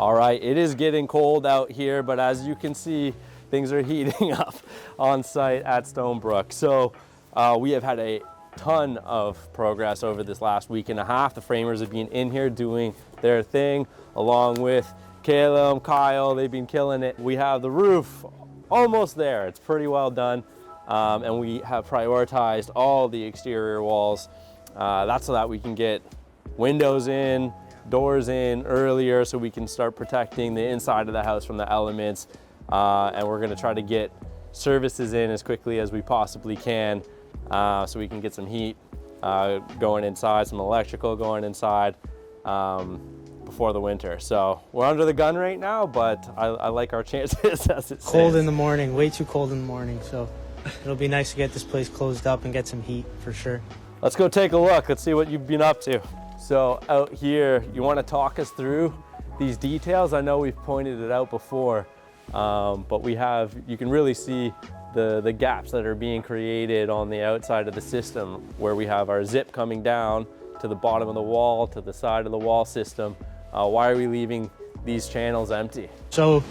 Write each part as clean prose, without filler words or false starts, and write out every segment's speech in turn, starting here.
All right, it is getting cold out here, but as you can see, things are heating up on site at Stonebrook. So we have had a ton of progress over this last week and a half. The framers have been in here doing their thing, along with Caleb, Kyle, they've been killing it. We have the roof almost there. It's pretty well done. And we have prioritized all the exterior walls. That's so that we can get windows in, doors in earlier, so we can start protecting the inside of the house from the elements. And we're gonna try to get services in as quickly as we possibly can, so we can get some heat going inside, some electrical going inside before the winter. So we're under the gun right now, but I like our chances as it cold in the morning, way too cold in the morning. So it'll be nice to get this place closed up and get some heat for sure. Let's go take a look. Let's see what you've been up to. So out here, you want to talk us through these details? I know we've pointed it out before, but you can really see the gaps that are being created on the outside of the system, where we have our zip coming down to the bottom of the wall, to the side of the wall system. Why are we leaving these channels empty? So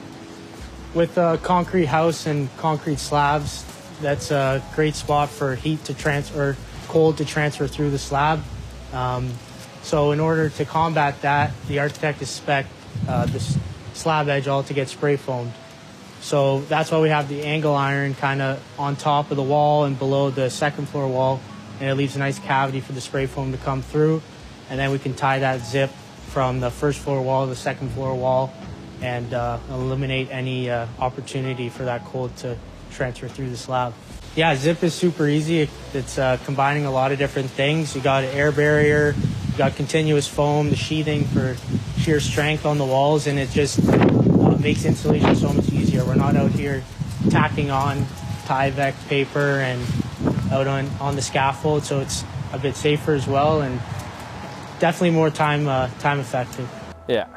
with a concrete house and concrete slabs, that's a great spot for heat to transfer, cold to transfer through the slab. So in order to combat that, the architect has spec'd this slab edge all to get spray foamed. So that's why we have the angle iron kind of on top of the wall and below the second floor wall, and it leaves a nice cavity for the spray foam to come through. And then we can tie that zip from the first floor wall to the second floor wall and eliminate any opportunity for that cold to transfer through the slab. Yeah, zip is super easy. It's combining a lot of different things. You got an air barrier, you got continuous foam, the sheathing for sheer strength on the walls, and it just makes installation so much easier. We're not out here tacking on Tyvek paper and out on the scaffold, so it's a bit safer as well, and definitely more time effective. Yeah,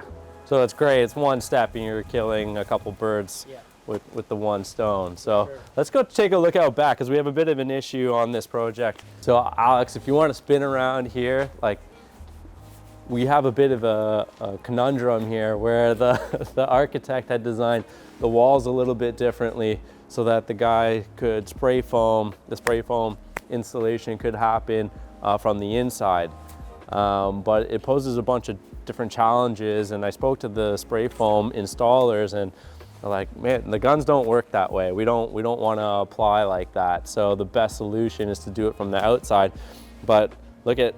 so it's great. It's one step and you're killing a couple birds with the one stone. So let's go take a look out back, because we have a bit of an issue on this project. So Alex, if you want to spin around here, like, we have a bit of a conundrum here where the architect had designed the walls a little bit differently so that the guy could the spray foam installation could happen from the inside. But it poses a bunch of different challenges, and I spoke to the spray foam installers, and they're like, man, the guns don't work that way. We don't want to apply like that. So the best solution is to do it from the outside. But look at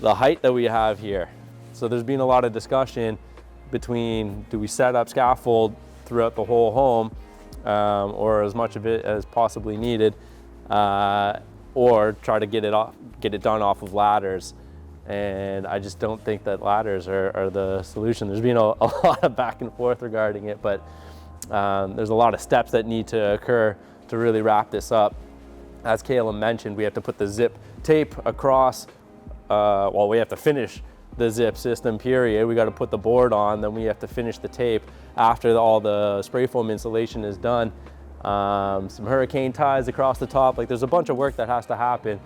the height that we have here. So there's been a lot of discussion between, do we set up scaffold throughout the whole home, or as much of it as possibly needed, or try to get it done off of ladders. And I just don't think that ladders are the solution. There's been a lot of back and forth regarding it, but there's a lot of steps that need to occur to really wrap this up. As Caleb mentioned, we have to put the zip tape across, we have to finish the zip system, period. We got to put the board on, then we have to finish the tape after all the spray foam insulation is done. Some hurricane ties across the top. Like, there's a bunch of work that has to happen,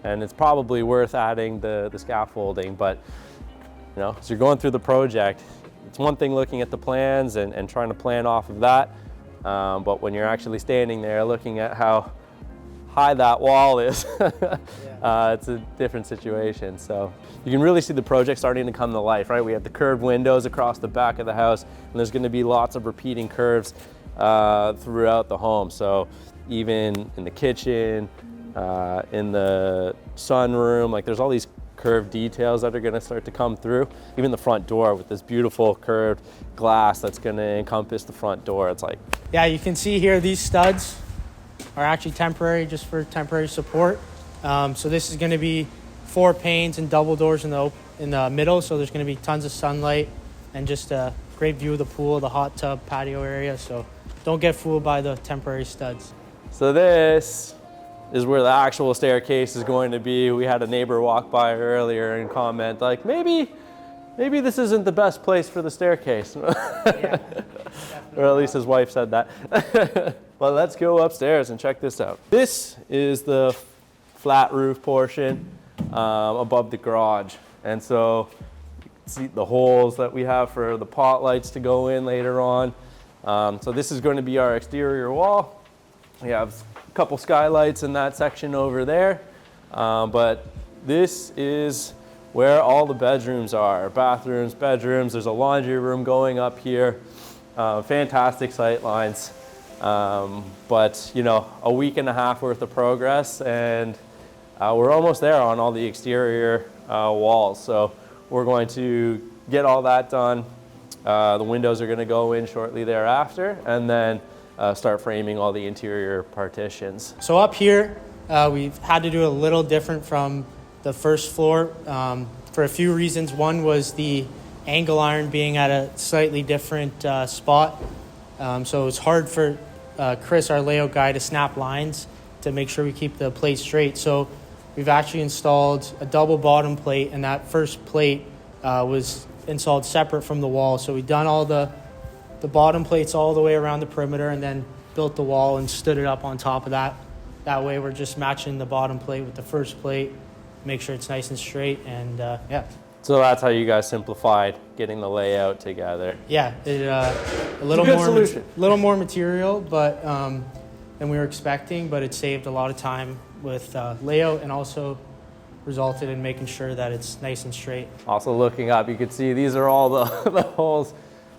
and it's probably worth adding the scaffolding. But you know, as you're going through the project, it's one thing looking at the plans and trying to plan off of that, but when you're actually standing there looking at how high that wall is, it's a different situation. So you can really see the project starting to come to life, right? We have the curved windows across the back of the house, and there's going to be lots of repeating curves throughout the home. So even in the kitchen, in the sunroom, like, there's all these curved details that are going to start to come through. Even the front door with this beautiful curved glass that's going to encompass the front door. It's like, yeah, you can see here these studs are actually temporary, just for temporary support. So this is going to be 4 panes and double doors in the middle, so there's going to be tons of sunlight and just a great view of the pool, the hot tub, patio area. So don't get fooled by the temporary studs. So this is where the actual staircase is going to be. We had a neighbor walk by earlier and comment, like, maybe this isn't the best place for the staircase. Yeah, or at least his wife said that. Well, let's go upstairs and check this out. This is the flat roof portion above the garage. And so you can see the holes that we have for the pot lights to go in later on. So this is going to be our exterior wall. We have a couple skylights in that section over there, but this is where all the bedrooms are. Bathrooms, bedrooms, there's a laundry room going up here. Fantastic sight lines. But you know, a week and a half worth of progress, and we're almost there on all the exterior walls. So we're going to get all that done. The windows are going to go in shortly thereafter, and then start framing all the interior partitions. So up here, we've had to do a little different from the first floor for a few reasons. One was the angle iron being at a slightly different spot. So it's hard for Chris, our layout guy, to snap lines to make sure we keep the plate straight. So we've actually installed a double bottom plate, and that first plate was installed separate from the wall. So we've done all the bottom plates all the way around the perimeter, and then built the wall and stood it up on top of that. That way we're just matching the bottom plate with the first plate, make sure it's nice and straight, and yeah. So that's how you guys simplified getting the layout together. Yeah, a little more material, but than we were expecting, but it saved a lot of time with layout, and also resulted in making sure that it's nice and straight. Also looking up, you can see these are all the holes,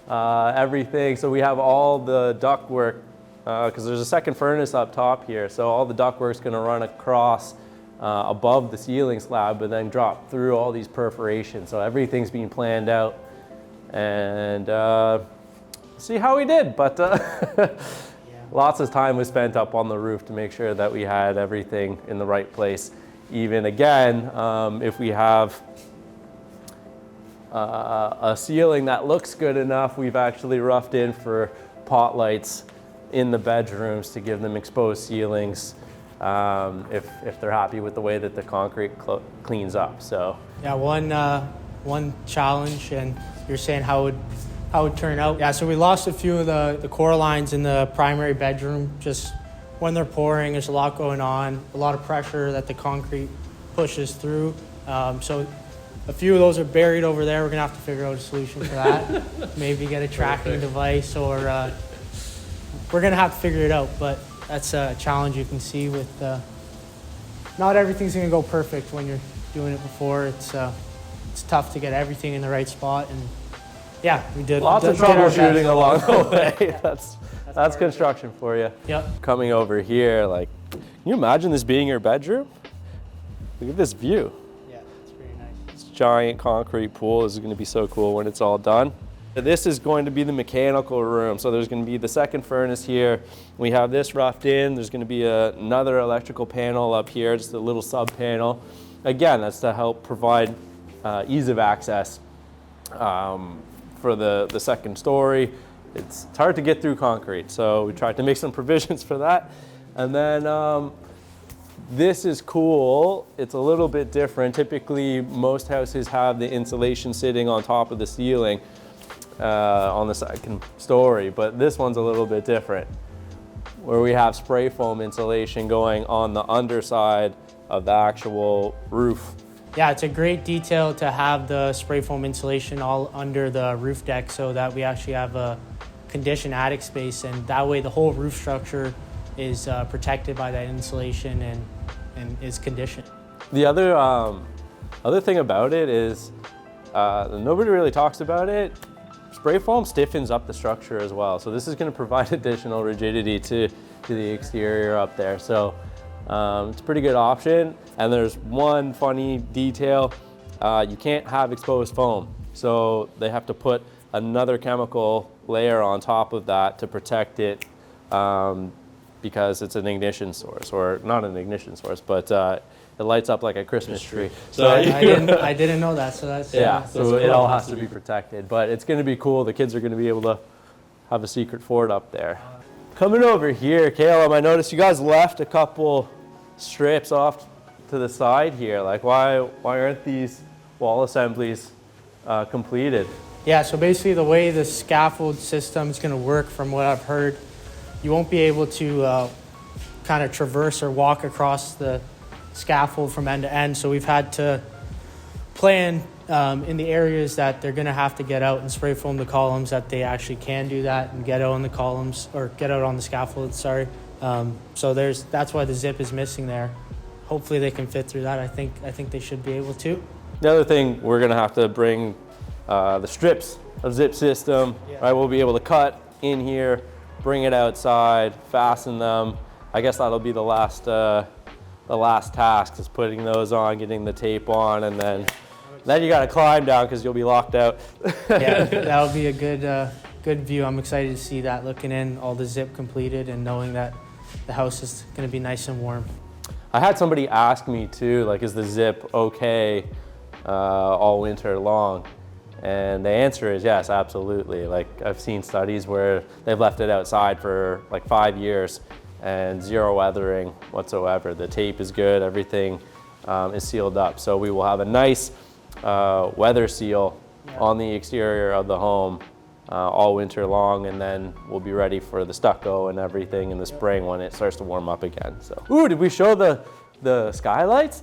everything. So we have all the ductwork, because there's a second furnace up top here. So all the ductwork is going to run across above the ceiling slab, and then drop through all these perforations. So everything's being planned out, and see how we did. But lots of time was spent up on the roof to make sure that we had everything in the right place. Even again, if we have a ceiling that looks good enough, we've actually roughed in for pot lights in the bedrooms to give them exposed ceilings if they're happy with the way that the concrete cleans up. So yeah, one challenge, and you're saying how it would turn out. Yeah, so we lost a few of the core lines in the primary bedroom. Just when they're pouring, there's a lot going on, a lot of pressure that the concrete pushes through. So a few of those are buried over there. We're gonna have to figure out a solution for that. Maybe get a tracking device, or we're gonna have to figure it out. But that's a challenge you can see with, not everything's gonna go perfect when you're doing it before. It's tough to get everything in the right spot, and yeah, we did. Lots of troubleshooting along the way. That's construction for you. Yep. Coming over here, like, can you imagine this being your bedroom? Look at this view. Yeah, it's pretty nice. This giant concrete pool is going to be so cool when it's all done. This is going to be the mechanical room. So there's going to be the second furnace here. We have this roughed in. There's going to be another electrical panel up here, just a little sub panel. Again, that's to help provide ease of access for the second story. It's hard to get through concrete, so we tried to make some provisions for that. And then this is cool. It's a little bit different. Typically, most houses have the insulation sitting on top of the ceiling on the second story, but this one's a little bit different, where we have spray foam insulation going on the underside of the actual roof. Yeah, it's a great detail to have the spray foam insulation all under the roof deck, so that we actually have a conditioned attic space, and that way the whole roof structure is protected by that insulation and is conditioned. The other thing about it is, nobody really talks about it, spray foam stiffens up the structure as well. So this is going to provide additional rigidity to the exterior up there. So it's a pretty good option. And there's one funny detail. You can't have exposed foam. So they have to put another chemical layer on top of that to protect it, because it's an ignition source, or not an ignition source, but it lights up like a Christmas tree. So I didn't know that. So that's yeah. So it all has to be protected, but it's going to be cool. The kids are going to be able to have a secret fort up there. Coming over here, Caleb, I noticed you guys left a couple strips off to the side here. Like, why aren't these wall assemblies completed? Yeah, so basically the way the scaffold system is going to work, from what I've heard, you won't be able to kind of traverse or walk across the scaffold from end to end. So we've had to plan in the areas that they're going to have to get out and spray foam the columns, that they actually can do that and get out on the columns, or get out on the scaffold, sorry. So that's why the zip is missing there. Hopefully they can fit through that. I think they should be able to. The other thing, we're gonna have to bring the strips of zip system, right? We'll be able to cut in here, bring it outside, fasten them. I guess that'll be the last task, is putting those on, getting the tape on, and then you gotta climb down because you'll be locked out. Yeah, that'll be a good view. I'm excited to see that, looking in, all the zip completed and knowing that the house is gonna be nice and warm. I had somebody ask me too, like, is the zip okay all winter long? And the answer is yes, absolutely. Like, I've seen studies where they've left it outside for like 5 years and zero weathering whatsoever. The tape is good, everything is sealed up. So we will have a nice weather seal on the exterior of the home all winter long, and then we'll be ready for the stucco and everything in the spring when it starts to warm up again. So, ooh, did we show the skylights?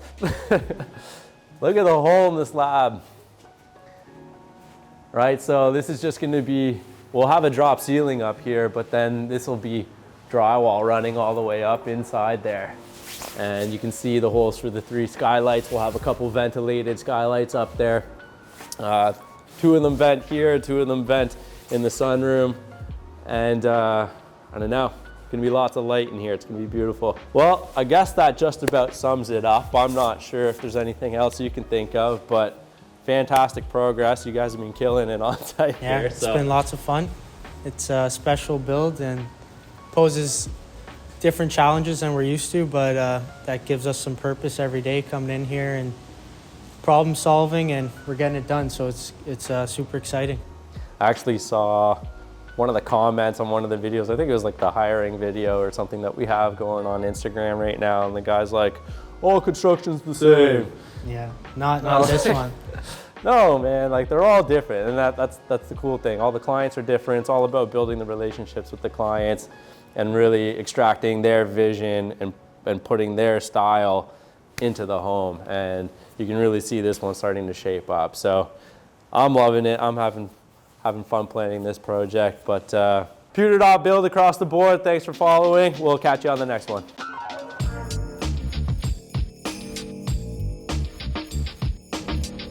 Look at the hole in the slab. Right, so this is just gonna be, we'll have a drop ceiling up here, but then this will be drywall running all the way up inside there. And you can see the holes for the 3 skylights. We'll have a couple ventilated skylights up there. 2 of them vent here, 2 of them vent in the sunroom. And I don't know, gonna be lots of light in here. It's gonna be beautiful. Well, I guess that just about sums it up. I'm not sure if there's anything else you can think of, but fantastic progress. You guys have been killing it on site here. It's been lots of fun. It's a special build and poses different challenges than we're used to, but that gives us some purpose every day, coming in here and problem solving, and we're getting it done. So it's super exciting. I actually saw one of the comments on one of the videos. I think it was like the hiring video or something that we have going on Instagram right now, and the guy's like, all construction's the same. Yeah, not this one. No, man, like, they're all different, and that's the cool thing. All the clients are different. It's all about building the relationships with the clients and really extracting their vision and putting their style into the home. And you can really see this one starting to shape up. So I'm loving it. I'm having fun planning this project. But PEWTER.build across the board. Thanks for following. We'll catch you on the next one.